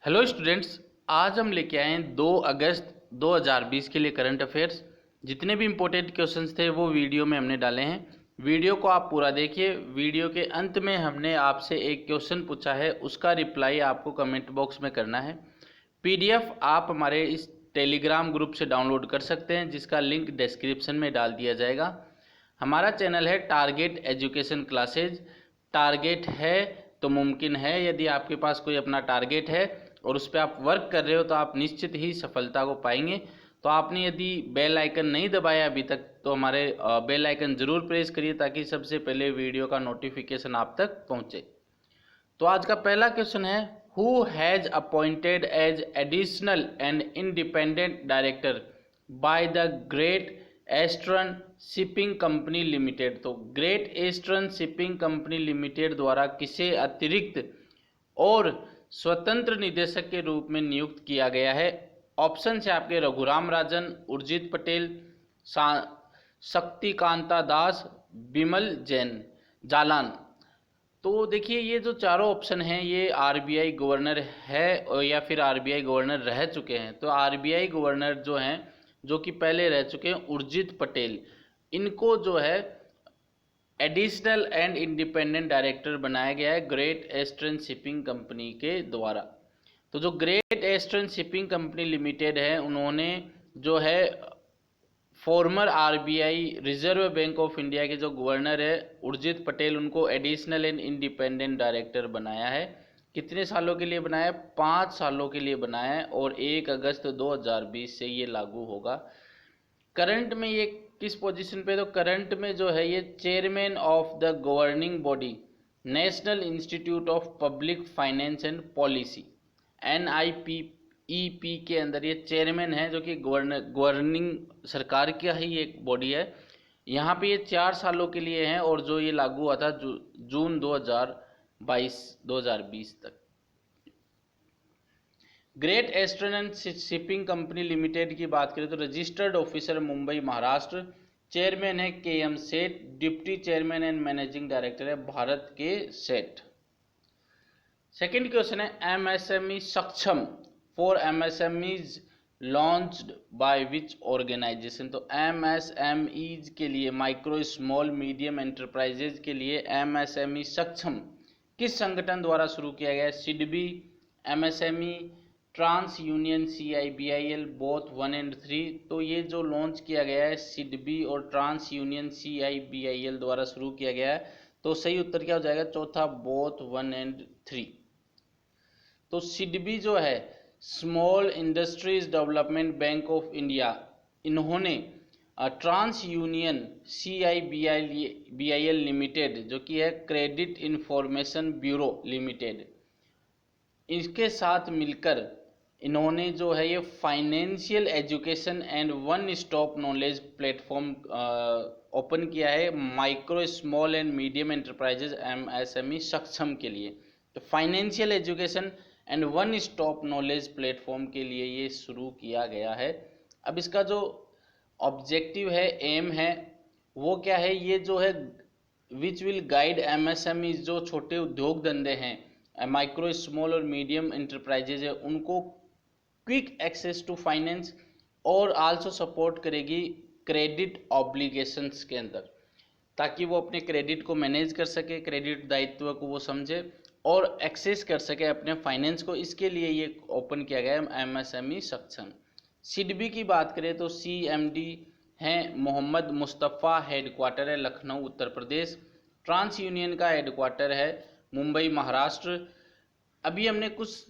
Hello students, आज हम लेके आए हैं 2 अगस्त 2020 के लिए करंट अफेयर्स। जितने भी इम्पोर्टेंट क्वेश्चंस थे वो वीडियो में हमने डाले हैं। वीडियो को आप पूरा देखिए। वीडियो के अंत में हमने आपसे एक क्वेश्चन पूछा है, उसका रिप्लाई आपको कमेंट बॉक्स में करना है। पीडीएफ आप हमारे इस टेलीग्राम ग्रुप से डाउनलोड कर सकते हैं, जिसका लिंक डिस्क्रिप्शन में डाल दिया जाएगा। हमारा चैनल है टारगेट एजुकेशन क्लासेज। टारगेट है तो मुमकिन है। यदि आपके पास कोई अपना टारगेट है और उस पर आप वर्क कर रहे हो तो आप निश्चित ही सफलता को पाएंगे। तो आपने यदि बेल आइकन नहीं दबाया अभी तक तो हमारे बेल आइकन ज़रूर प्रेस करिए, ताकि सबसे पहले वीडियो का नोटिफिकेशन आप तक पहुंचे। तो आज का पहला क्वेश्चन है, who has appointed as additional and independent director by the Great Eastern Shipping Company Limited. तो Great Eastern Shipping Company Limited द्वारा किसे अतिरिक्त और स्वतंत्र निदेशक के रूप में नियुक्त किया गया है? ऑप्शन है आपके रघुराम राजन, उर्जित पटेल, शक्तिकांता दास, बिमल जैन जालान। तो देखिए, ये जो चारों ऑप्शन हैं ये आरबीआई गवर्नर है या फिर आरबीआई गवर्नर रह चुके हैं। तो आरबीआई गवर्नर जो हैं, जो कि पहले रह चुके हैं, उर्जित पटेल, इनको जो है एडिशनल एंड इंडिपेंडेंट डायरेक्टर बनाया गया है ग्रेट ईस्टर्न शिपिंग कंपनी के द्वारा। तो जो great Eastern Shipping Company limited है, उन्होंने जो है farmer RBI reserve bank of India के जो गवर्नर है उर्जित पटेल, उनको एडिशनल एंड इंडिपेंडेंट डायरेक्टर बनाया है। कितने सालों के लिए बनाया है? 5 सालों के लिए बनाया है और 1 अगस्त 2020 से ये लागू होगा। करंट में ये किस पोजीशन पे? तो करंट में जो है ये chairman of the governing body national institute of public finance and policy NIPEP के अंदर ये चेयरमैन है, जो कि गवर्निंग सरकार का ही एक बॉडी है। यहाँ पे ये 4 सालों के लिए है और जो ये लागू हुआ था जून 2020 तक। Great Eastern Shipping Company Limited की बात करें तो registered officer Mumbai Maharashtra, chairman है KM Seth, deputy chairman and managing director है Bharat K Seth. Second question है, MSME Saksham for MSMEs launched by which organisation. तो MSMEs के लिए, माइक्रो स्मॉल मीडियम एंटरप्राइजेज के लिए MSME सक्षम किस संगठन द्वारा शुरू किया गया है? SIDBI, MSME, TransUnion, CIBIL, both 1 and 3। तो ये जो लॉन्च किया गया है सिडबी और ट्रांस यूनियन CIBIL द्वारा शुरू किया गया है। तो सही उत्तर क्या हो जाएगा? चौथा, बोथ 1 and 3। तो सिडबी जो है small industries development bank of India, इन्होंने ट्रांस यूनियन CIBIL लिमिटेड, जो कि है क्रेडिट इंफॉर्मेशन ब्यूरो लिमिटेड, इसके साथ मिलकर इन्होंने जो है ये financial education and one stop knowledge platform open किया है micro small and medium enterprises MSME सक्षम के लिए। तो financial education and one stop knowledge platform के लिए ये शुरू किया गया है। अब इसका जो ऑब्जेक्टिव है, एम है, वो क्या है? ये जो है विच विल गाइड MSME, जो छोटे उद्योग धंधे हैं, माइक्रो स्मॉल और मीडियम एंटरप्राइजेज है, उनको क्विक एक्सेस टू फाइनेंस और आल्सो सपोर्ट करेगी क्रेडिट ऑब्लिगेशंस के अंदर, ताकि वो अपने क्रेडिट को मैनेज कर सके, क्रेडिट दायित्व को वो समझे और एक्सेस कर सके अपने फाइनेंस को। इसके लिए ये ओपन किया गया है MSME सक्षम। सिडबी की बात करें तो CMD हैं मोहम्मद मुस्तफ़ा, हेडक्वार्टर है लखनऊ उत्तर प्रदेश। ट्रांस यूनियन का हेडक्वार्टर है मुंबई महाराष्ट्र। अभी हमने कुछ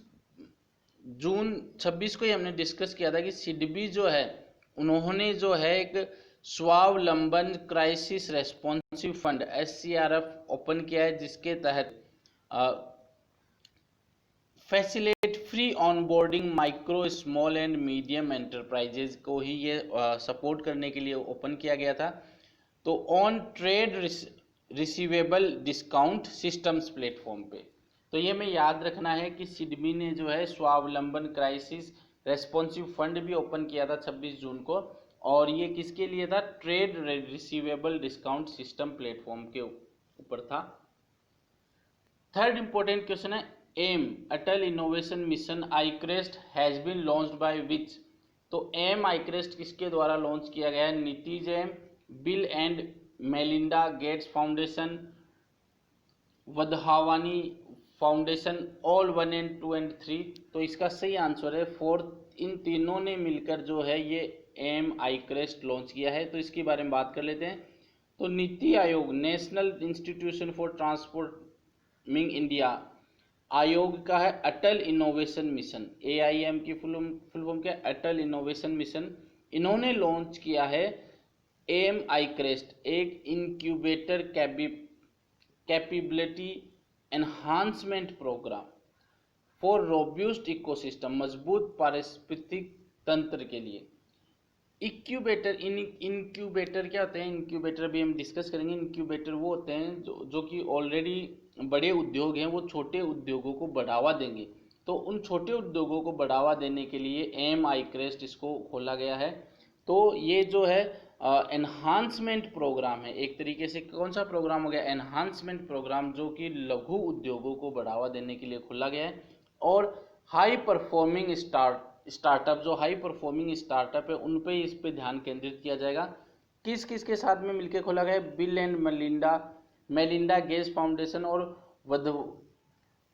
जून 26 को ही हमने डिस्कस किया था कि सिडबी जो है, उन्होंने जो है एक स्वावलंबन crisis responsive fund SCRF open किया है, जिसके तहत facilitate free onboarding micro small and medium enterprises को ही ये सपोर्ट करने के लिए ओपन किया गया था। तो on trade receivable discount systems platform पे, तो ये में याद रखना है कि सिडबी ने जो है स्वावलंबन क्राइसिस रेस्पॉन्सिव फंड भी ओपन किया था 26 जून को, और ये किसके लिए था? Trade receivable discount system platform के ऊपर था। थर्ड इंपॉर्टेंट क्वेश्चन है, AIM Atal innovation mission iCREST has been launched by which. तो एम आईक्रेस्ट किसके द्वारा लॉन्च किया गया है? नीतीश AIM, Bill and Melinda Gates Foundation, Wadhwani foundation, all 1 and 2 and 3। तो इसका सही आंसर है फोर्थ। इन तीनों ने मिलकर जो है ये एम आईक्रेस्ट लॉन्च किया है। तो इसके बारे में बात कर लेते हैं। तो NITI Aayog, National Institution for Transforming India, Aayog का है अटल इनोवेशन मिशन, AIM की फुल फॉर्म क्या है? Atal innovation mission. इन्होंने लॉन्च किया है एम आईक्रेस्ट, एक incubator capability enhancement programme for robust ecosystem, मजबूत पारिस्थितिक तंत्र के लिए। इंक्यूबेटर, इंक्यूबेटर क्या होते हैं? इंक्यूबेटर अभी हम डिस्कस करेंगे। इंक्यूबेटर वो होते हैं जो कि ऑलरेडी बड़े उद्योग हैं, वो छोटे उद्योगों को बढ़ावा देंगे। तो उन छोटे उद्योगों को बढ़ावा देने के लिए एम आईक्रेस्ट इसको खोला गया है। तो ये जो है एनहांसमेंट प्रोग्राम है, एक तरीके से कौन सा प्रोग्राम हो गया? एनहांसमेंट प्रोग्राम, जो कि लघु उद्योगों को बढ़ावा देने के लिए खोला गया है। और हाई परफॉर्मिंग स्टार्टअप, जो हाई परफॉर्मिंग स्टार्टअप है उन पे इस पे ध्यान केंद्रित किया जाएगा। किस किस के साथ में मिलकर खोला गया है? Bill and Melinda Gates foundation और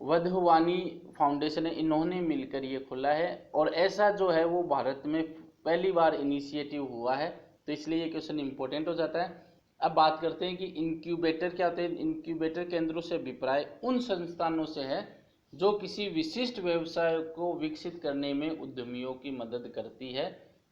वधवानी फाउंडेशन है, इन्होंने मिलकर ये खोला है। और ऐसा जो है वो भारत में पहली बार इनिशिएटिव हुआ है। तो इसलिए ये क्वेश्चन इंपॉर्टेंट हो जाता है। अब बात करते हैं कि इंक्यूबेटर क्या होते हैं। इंक्यूबेटर केंद्रों से अभिप्राय उन संस्थानों से है जो किसी विशिष्ट व्यवसाय को विकसित करने में उद्यमियों की मदद करती है,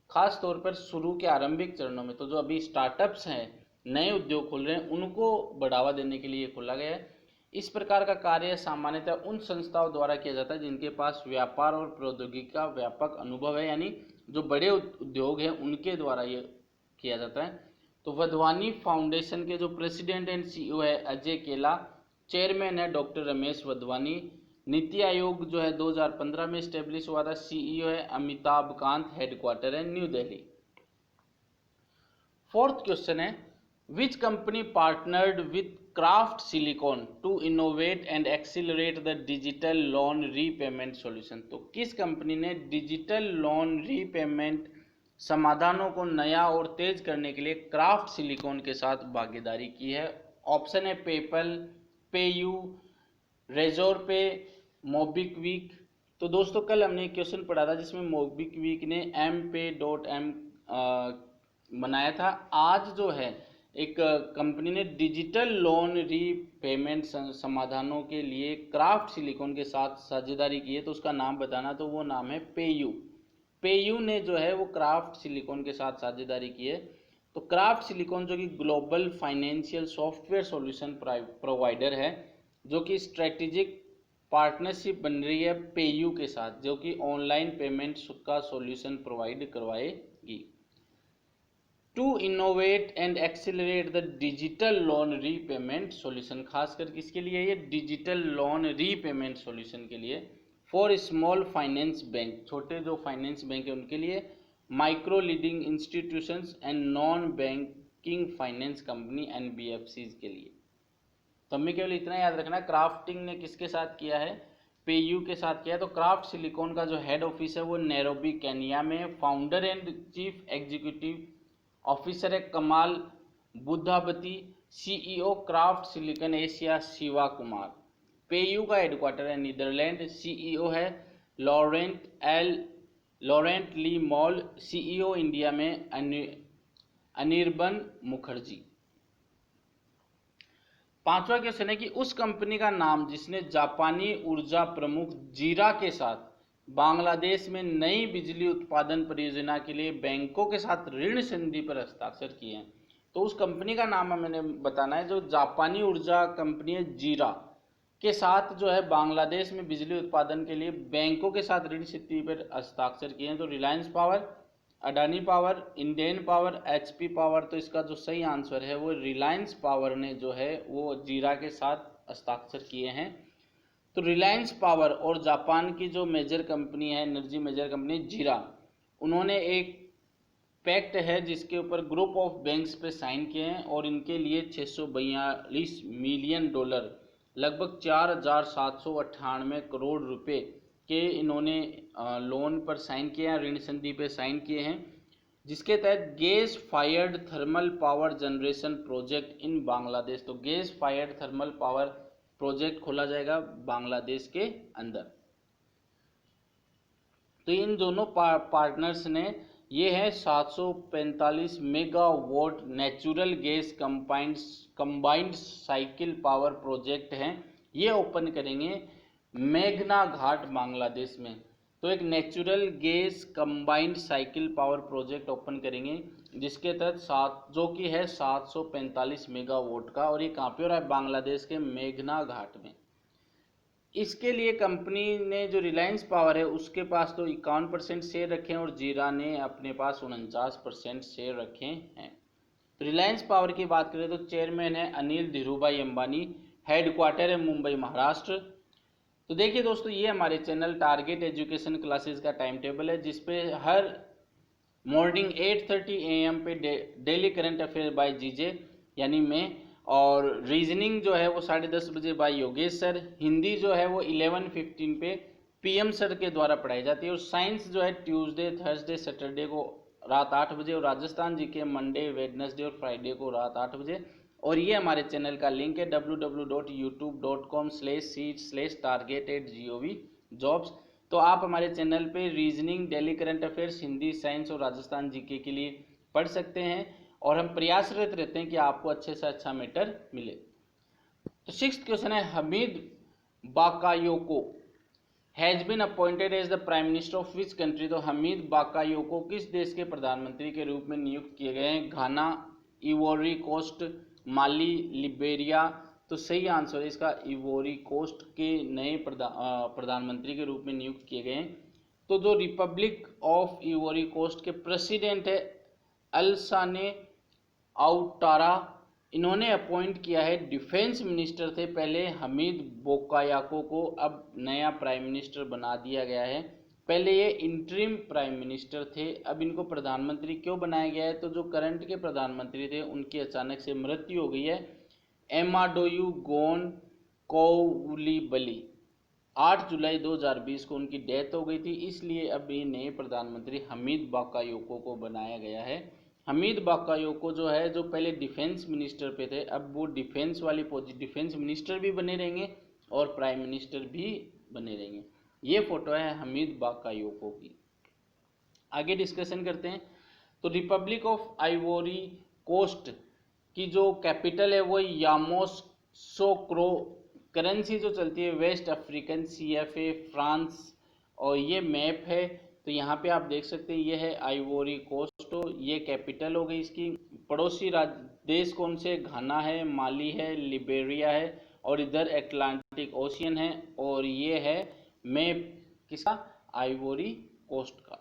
खास तौर पर शुरू के आरंभिक चरणों में। तो जो अभी स्टार्टअप्स हैं, नए उद्योग खोल रहे हैं, उनको बढ़ावा देने के लिए खोला गया है। इस प्रकार का कार्य सामान्यतः उन संस्थाओं द्वारा किया जाता है जिनके पास व्यापार और प्रौद्योगिकी का व्यापक अनुभव है, यानी जो बड़े उद्योग हैं उनके द्वारा ये किया जाता है। तो वधवानी फाउंडेशन के जो प्रेसिडेंट एंड CEO है अजय केला, चेयरमैन है डॉक्टर रमेश वधवानी। नीति आयोग जो है 2015 में स्टेब्लिश हुआ था, CEO है अमिताभ कांत, हेडक्वार्टर है न्यू दिल्ली। फोर्थ क्वेश्चन है, which company partnered with Craft Silicon to innovate and accelerate the digital loan repayment solution. तो किस कंपनी ने डिजिटल लोन रीपेमेंट समाधानों को नया और तेज करने के लिए क्राफ्ट सिलिकॉन के साथ भागीदारी की है? ऑप्शन है पेपल, पेयू, रेजोर पे, मोबिक्विक। तो दोस्तों कल हमने एक क्वेश्चन पढ़ा था जिसमें मोबिक्विक ने MPay.M बनाया था। आज जो है एक कंपनी ने डिजिटल लोन रीपेमेंट समाधानों के लिए क्राफ्ट सिलिकॉन के साथ साझेदारी की है। तो उसका नाम बताना, तो वो नाम है पेयू। पेयू ने जो है वो क्राफ्ट सिलिकॉन के साथ साझेदारी की है। तो क्राफ्ट सिलिकॉन जो कि global financial software solution provider है, जो कि स्ट्रेटेजिक पार्टनरशिप बन रही है पेयू के साथ, जो कि ऑनलाइन पेमेंट का सॉल्यूशन प्रोवाइड करवाएगी। To innovate and accelerate the digital loan repayment solution, खासकर किसके लिए? ये डिजिटल लोन रीपेमेंट सॉल्यूशन के लिए। फॉर स्मॉल फाइनेंस बैंक, छोटे जो फाइनेंस बैंक है उनके लिए, micro leading institutions and non banking finance company NBFCs के लिए। तो हमें केवल इतना याद रखना, क्राफ्टिंग ने किसके साथ किया है? पेयू के साथ किया है। तो क्राफ्ट सिलिकॉन का जो हेड ऑफिस है वो नैरोबी केनिया में। Founder and chief executive officer है कमाल बुद्धावती। CEO craft silicon Asia Shiva Kumar. PayU का हेडक्वार्टर है नीदरलैंड। CEO है लॉरेंट ली मॉल। CEO इंडिया में अनिर्बन मुखर्जी। पांचवा क्वेश्चन है कि उस कंपनी का नाम जिसने जापानी ऊर्जा प्रमुख जीरा के साथ बांग्लादेश में नई बिजली उत्पादन परियोजना के लिए बैंकों के साथ ऋण संधि पर हस्ताक्षर किए हैं। तो उस कंपनी का नाम मैंने बताना है, जो जापानी ऊर्जा कंपनी है जीरा के साथ जो है बांग्लादेश में बिजली उत्पादन के लिए बैंकों के साथ ऋण संधि पर हस्ताक्षर किए हैं। तो Reliance power, Adani power, Indian power, HP power. तो इसका जो सही आंसर है वो रिलायंस पावर ने जो है वो जीरा के साथ हस्ताक्षर किए हैं। तो रिलायंस पावर और जापान की जो मेजर कंपनी है, एनर्जी मेजर कंपनी जीरा, उन्होंने एक पैक्ट है जिसके ऊपर ग्रुप ऑफ बैंक्स पे साइन किए हैं और इनके लिए $642 मिलियन लगभग 4,798 करोड़ रुपए के इन्होंने लोन पर साइन किए हैं, ऋण संधि पे साइन किए हैं, जिसके तहत gas fired thermal power generation project in Bangladesh, तो gas fired thermal power project खोला जाएगा बांग्लादेश के अंदर। तो इन दोनों पार्टनर्स ने, ये है 745 megawatt natural gas combined cycle power project हैं, ये ओपन करेंगे मेघना घाट बांग्लादेश में। तो एक natural gas combined cycle power project open करेंगे, जिसके तहत जो कि है 745 मेगावाट का, और ये कहाँ पे हो रहा है, बांग्लादेश के मेघना घाट में। इसके लिए कंपनी ने, जो रिलायंस पावर है, उसके पास तो 51% शेयर रखे हैं और जीरा ने अपने पास 49% शेयर रखे हैं। तो रिलायंस पावर की बात करें तो चेयरमैन है अनिल धीरूभाई अंबानी, हेडक्वार्टर है मुंबई महाराष्ट्र। तो देखिए दोस्तों, ये हमारे चैनल टारगेट एजुकेशन क्लासेस का टाइम टेबल है, जिसपे हर मॉर्निंग 8:30 AM पे डेली करंट अफेयर बाय जीजे यानी मैं, और रीजनिंग जो है वो 10:30 बजे बाय योगेश सर, हिंदी जो है वो 11:15 पे PM सर के द्वारा पढ़ाई जाती है, और साइंस जो है ट्यूसडे थर्सडे सैटरडे को रात 8 बजे, और राजस्थान जी के मंडे वेडनेसडे और फ्राइडे को रात 8 बजे। और ये हमारे चैनल का लिंक है www.youtube.com/seat/target@gov-jobs। तो आप हमारे चैनल पे reasoning, daily current affairs, Hindi, science और राजस्थान जीके के लिए पढ़ सकते हैं, और हम प्रयासरत रहते हैं कि आपको अच्छे से अच्छा मैटर मिले। तो 6th क्वेश्चन है, Hamed Bakayoko has been appointed as the prime minister of which country. तो हमीद बाकायोको किस देश के प्रधानमंत्री के रूप में नियुक्त किए गए हैं? घाना, इवोरी कोस्ट, माली, लिबेरिया। तो सही आंसर है इसका इवोरी कोस्ट के नए प्रधानमंत्री के रूप में नियुक्त किए गए हैं। तो जो रिपब्लिक ऑफ इवोरी कोस्ट के प्रेसिडेंट है अल्साने आउटारा, इन्होंने अपॉइंट किया है, डिफेंस मिनिस्टर थे पहले हमीद बोकायाको को, अब नया प्राइम मिनिस्टर बना दिया गया है। पहले ये इंटरिम प्राइम मिनिस्टर थे, अब इनको प्रधानमंत्री क्यों बनाया गया है? तो जो करंट के प्रधानमंत्री थे उनकी अचानक से मृत्यु हो गई है, एमाडोयू गोन कोउलिबली, 8 जुलाई 2020 को उनकी डेथ हो गई थी, इसलिए अब ये नए प्रधानमंत्री हमीद बाकायोको को बनाया गया है। हमीद बाकायोको जो है, जो पहले डिफेंस मिनिस्टर पे थे, अब वो डिफेंस मिनिस्टर भी बने रहेंगे और प्राइम मिनिस्टर भी बने रहेंगे। ये फोटो है हमीद बाकायोको की। आगे डिस्कशन करते हैं। तो रिपब्लिक ऑफ आइवोरी कोस्ट की जो कैपिटल है वो यामोसोक्रो, करेंसी जो चलती है वेस्ट अफ्रीकन CFA फ्रांस, और ये मैप है। तो यहाँ पे आप देख सकते हैं, ये है आइवोरी कोस्ट, तो ये कैपिटल हो गई इसकी। पड़ोसी देश कौन से? घाना है, माली है, लिबेरिया है, और इधर एटलांटिक ओशियन है, और ये है मैप किसका? आइवोरी कोस्ट का।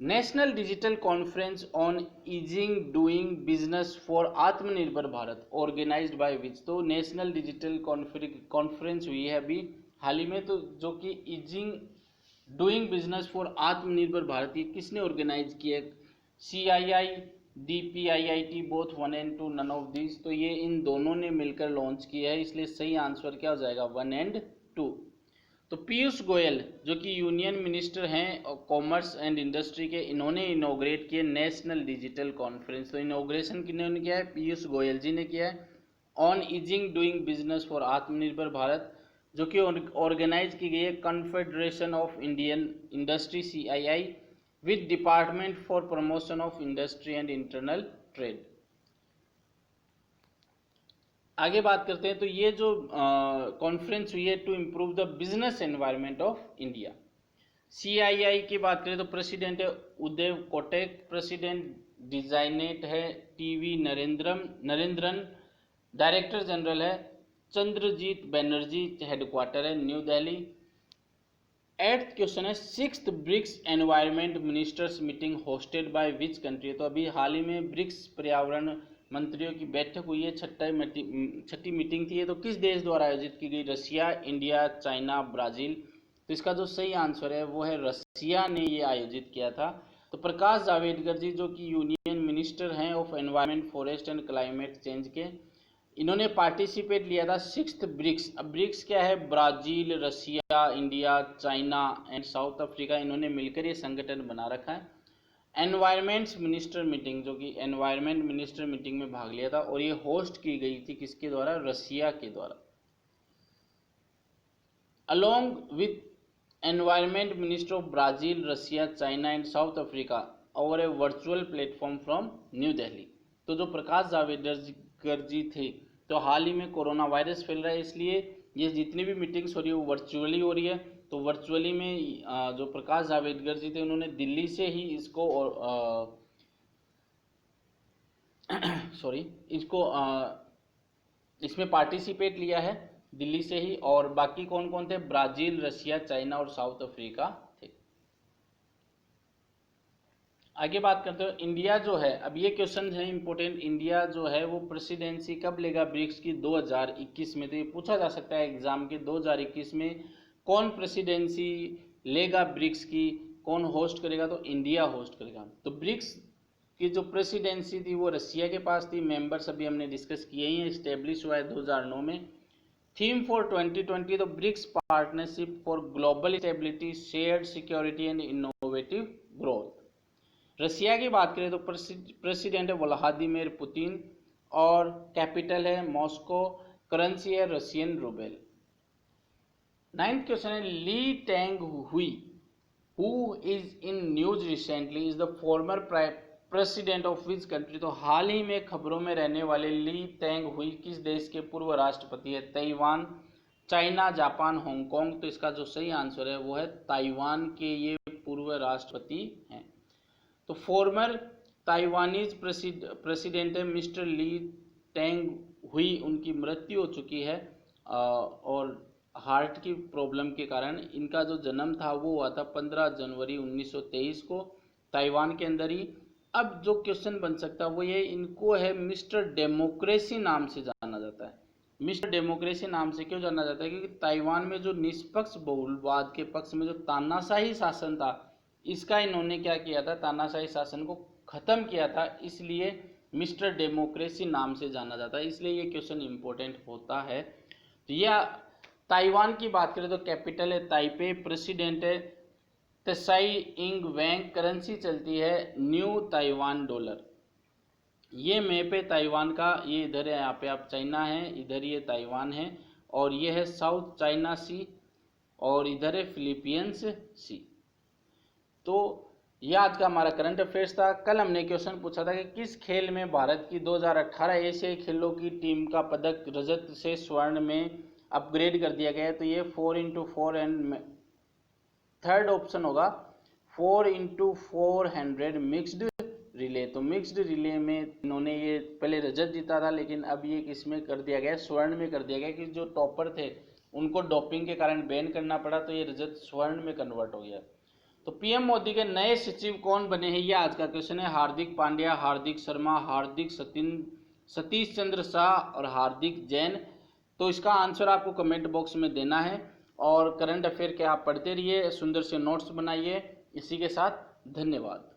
National digital conference on easing doing business for आत्मनिर्भर भारत ऑर्गेनाइज्ड बाय विच। तो नेशनल डिजिटल कॉन्फ्रेंस हुई है अभी हाल ही में, तो जो कि ईजिंग डूइंग बिजनेस फॉर आत्मनिर्भर भारत, ये किसने ऑर्गेनाइज किया? CII, DPIIT, both 1 and 2, none of this. तो ये इन दोनों ने मिलकर लॉन्च किया है, इसलिए सही आंसर क्या हो जाएगा? 1 and 2। तो पीयूष गोयल जो कि यूनियन मिनिस्टर हैं कॉमर्स एंड इंडस्ट्री के, इन्होंने इनोग्रेट किए नेशनल डिजिटल कॉन्फ्रेंस। तो इनोग्रेशन किन्होंने किया है? पीयूष गोयल जी ने किया है, on easing doing business for आत्मनिर्भर भारत, जो कि ऑर्गेनाइज की गई है confederation of Indian industry CII with department for promotion of industry and internal trade. आगे बात करते हैं। तो ये जो कॉन्फ्रेंस हुई है to improve the business environment of India. CII की बात करें तो प्रेसिडेंट है उदय कोटेक, प्रेसिडेंट डिजाइनेट है TV नरेंद्रन, डायरेक्टर जनरल है चंद्रजीत बनर्जी, हेडक्वार्टर है न्यू दिल्ली। 8th क्वेश्चन है, 6th BRICS environment ministers meeting hosted by which country. तो अभी हाल ही में ब्रिक्स पर्यावरण मंत्रियों की बैठक हुई है, छठी मीटिंग थी, तो किस देश द्वारा आयोजित की गई? Russia, India, China, Brazil. तो इसका जो सही आंसर है वो है रशिया ने ये आयोजित किया था। तो प्रकाश जावड़ेकर जी जो कि यूनियन मिनिस्टर हैं of environment, forest and climate change के, इन्होंने पार्टिसिपेट लिया था 6th ब्रिक्स। अब ब्रिक्स क्या है, Brazil, Russia, India, China and South Africa, इन्होंने मिलकर ये संगठन बना रखा है। एनवायरमेंट्स मिनिस्टर मीटिंग, जो कि एनवायरमेंट मिनिस्टर मीटिंग में भाग लिया था, और ये होस्ट की गई थी किसके द्वारा, रसिया के द्वारा। Along with environment minister of Brazil, Russia, China and South Africa over a virtual platform from New Delhi. तो जो प्रकाश जावड़ेकर जी थे, तो हाल ही में कोरोना वायरस फैल रहा है, इसलिए ये जितनी भी मीटिंग्स हो रही है वो वर्चुअली हो रही है। तो वर्चुअली में जो प्रकाश जावड़ेकर जी थे, उन्होंने दिल्ली से ही इसको इसमें पार्टिसिपेट लिया है दिल्ली से ही। और बाकी कौन कौन थे, ब्राजील, रसिया, चाइना और साउथ अफ्रीका थे। आगे बात करते हो इंडिया जो है, अब ये क्वेश्चन है इंपॉर्टेंट, इंडिया जो है वो प्रेसिडेंसी कब लेगा ब्रिक्स की, 2021 में। तो ये पूछा जा सकता है एग्जाम के, 2021 में कौन प्रेसिडेंसी लेगा ब्रिक्स की, कौन होस्ट करेगा, तो इंडिया होस्ट करेगा। तो ब्रिक्स की जो प्रेसिडेंसी थी वो रसिया के पास थी। मेंबर्स अभी हमने डिस्कस किए ही हैं, इस्टेब्लिश हुआ है 2009 में। Theme for 2020 the BRICS partnership for global stability, shared security and innovative growth. Russia की बात करें तो प्रेसिडेंट है व्लादिमीर पुतिन और कैपिटल है मॉस्को, करेंसी है रशियन रूबेल। 9th क्वेश्चन है Lee Teng hui who is in news recently is the former president of which country. तो हाल ही में खबरों में रहने वाले ली तेंग हुई किस देश के पूर्व राष्ट्रपति है, ताइवान, चाइना, जापान, हांगकांग। तो इसका जो सही आंसर है वो है ताइवान के ये पूर्व राष्ट्रपति हैं। तो फॉर्मर ताइवानीज प्रेसिडेंट है मिस्टर ली टेंग हुई, उनकी मृत्यु हो चुकी है और हार्ट की प्रॉब्लम के कारण। इनका जो जन्म था वो हुआ था 15 जनवरी 1923 को ताइवान के अंदर ही। अब जो क्वेश्चन बन सकता है वो ये, इनको है मिस्टर डेमोक्रेसी नाम से जाना जाता है। मिस्टर डेमोक्रेसी नाम से क्यों जाना जाता है, क्योंकि ताइवान में जो निष्पक्ष बहुलवाद के पक्ष में जो तानाशाही शासन था, इसका इन्होंने क्या किया था, तानाशाही शासन को खत्म किया था, इसलिए मिस्टर डेमोक्रेसी नाम से जाना जाता है। इसलिए ये क्वेश्चन इंपॉर्टेंट होता है। तो यह ताइवान की बात करें तो कैपिटल है ताइपे, प्रेसिडेंट है त्साई इंग वैंग, करेंसी चलती है न्यू ताइवान डॉलर। ये मैप है ताइवान का, ये इधर है, यहाँ पे आप चाइना है, इधर ये ताइवान है, और ये है साउथ चाइना सी, और इधर है फिलीपींस सी। तो यह आज का हमारा करंट अफेयर्स था। कल हमने क्वेश्चन पूछा था कि किस खेल में भारत की 2018 एशियाई खेलों की टीम का पदक रजत से स्वर्ण में अपग्रेड कर दिया गया है। तो ये 4x4 एंड थर्ड ऑप्शन होगा 4x400 मिक्स्ड रिले। तो मिक्स्ड रिले में इन्होंने ये पहले रजत जीता था, लेकिन अब ये किस में कर दिया गया, स्वर्ण में कर दिया गया, कि जो टॉपर थे उनको डोपिंग के कारण बैन करना पड़ा, तो ये रजत स्वर्ण में कन्वर्ट हो गया। तो पीएम मोदी के नए सचिव कौन बने हैं, ये आज का क्वेश्चन है। हार्दिक पांड्या, हार्दिक शर्मा, हार्दिक सतीश चंद्र शाह और हार्दिक जैन। तो इसका आंसर आपको कमेंट बॉक्स में देना है। और करंट अफेयर के आप पढ़ते रहिए, सुंदर से नोट्स बनाइए। इसी के साथ धन्यवाद।